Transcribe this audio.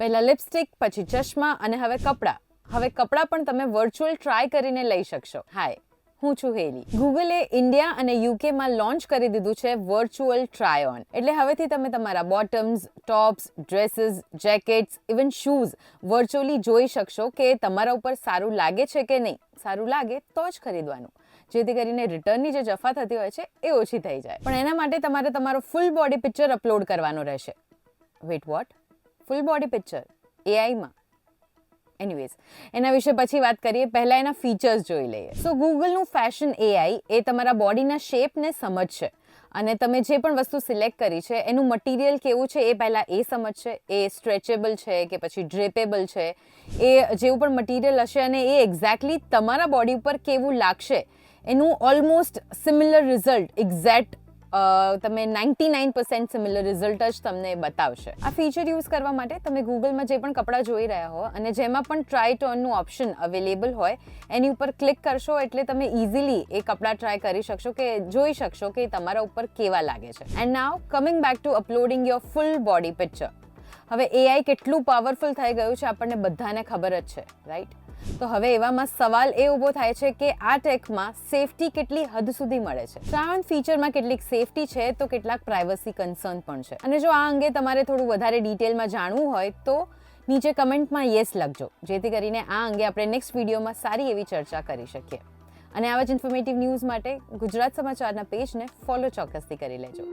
પહેલા લિપસ્ટિક, પછી ચશ્મા અને હવે કપડાં. હવે કપડાં પણ તમે વર્ચ્યુઅલ ટ્રાય કરીને લઈ શકશો. હાય, હું છું હેલી. ગૂગલે ઇન્ડિયા અને યુકેમાં લોન્ચ કરી દીધું છે વર્ચ્યુઅલ ટ્રાય ઓન. એટલે હવેથી તમે તમારા bottoms, tops, dresses, jackets, even shoes virtually જોઈ શકશો કે તમારા ઉપર સારું લાગે છે કે નહીં. સારું લાગે તો જ ખરીદવાનું, જેથી કરીને રિટર્નની જે જફા થતી હોય છે એ ઓછી થઈ જાય. પણ એના માટે તમારે તમારો ફૂલ બોડી પિક્ચર અપલોડ કરવાનો રહેશે. Wait what? Full body picture એઆઈમાં? એનીવેઝ, એના વિશે પછી વાત કરીએ. પહેલાં એના ફીચર્સ જોઈ લઈએ. સો ગૂગલનું ફેશન એઆઈ એ તમારા બોડીના શેપને સમજશે અને તમે જે પણ વસ્તુ સિલેક્ટ કરી છે એનું મટીરિયલ કેવું છે એ પહેલાં એ સમજશે. એ સ્ટ્રેચેબલ છે કે પછી ડ્રેપેબલ છે, એ જેવું પણ મટીરિયલ હશે અને એ એક્ઝેક્ટલી તમારા બોડી ઉપર કેવું લાગશે એનું ઓલમોસ્ટ સિમિલર રિઝલ્ટ, એક્ઝેક્ટ તમે 99% સિમિલર રિઝલ્ટ જ તમને બતાવશે. આ ફીચર યુઝ કરવા માટે તમે ગૂગલમાં જે પણ કપડાં જોઈ રહ્યા હો અને જેમાં પણ ટ્રાય ટોનનું ઓપ્શન અવેલેબલ હોય એની ઉપર ક્લિક કરશો એટલે તમે ઇઝીલી એ કપડાં ટ્રાય કરી શકશો, કે જોઈ શકશો કે તમારા ઉપર કેવા લાગે છે. And now coming back to uploading your full body picture. હવે એઆઈ કેટલું પાવરફુલ થઈ ગયું છે આપણને બધાને ખબર જ છે, રાઈટ? તો હવે એવામાં સવાલ એ ઊભો થાય છે કે આ ટેકમાં સેફટી કેટલી હદ સુધી મળે છે. ટ્રાય ઓન ફીચરમાં કેટલીક સેફટી છે તો કેટલાક પ્રાઇવસી કન્સર્ન પણ છે. અને જો આ અંગે તમારે થોડું વધારે ડિટેલમાં જાણવું હોય તો નીચે કમેન્ટમાં યસ લખજો, જેથી કરીને આ અંગે આપણે નેક્સ્ટ વિડીયોમાં સારી એવી ચર્ચા કરી શકીએ. અને આવા જ ઇન્ફોર્મેટિવ ન્યૂઝ માટે ગુજરાત સમાચારના પેજને ફોલો ચોક્કસથી કરી લેજો.